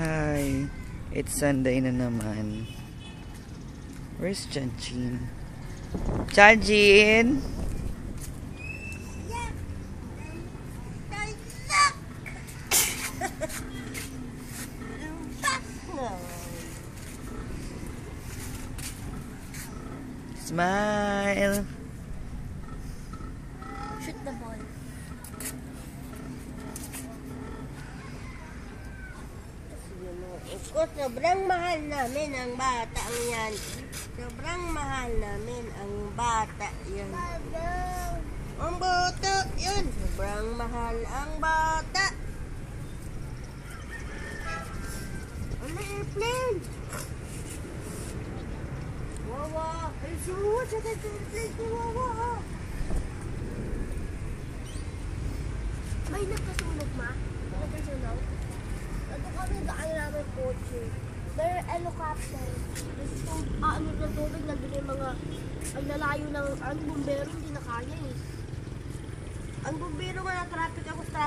Hi. It's Sunday na naman. Where's Chanjin? Chanjin! Smile! Shoot the ball. Sobrang mahal namin ang batang yan. Sobrang mahal namin ang bata yan. Ang bata yan. Sobrang mahal ang bata. Ang airplane. Wawa. Ay, suwa. Sa airplane ko, wawa. May nagkasunog, ma? May nagkasunog? Ito kami daan namin kotse. May helicopter. Tapos ano ng tubig, nandun yung mga ang lalayo ng ang bumbero, hindi na kaya eh. Ang bumbero nga na traffic ako sa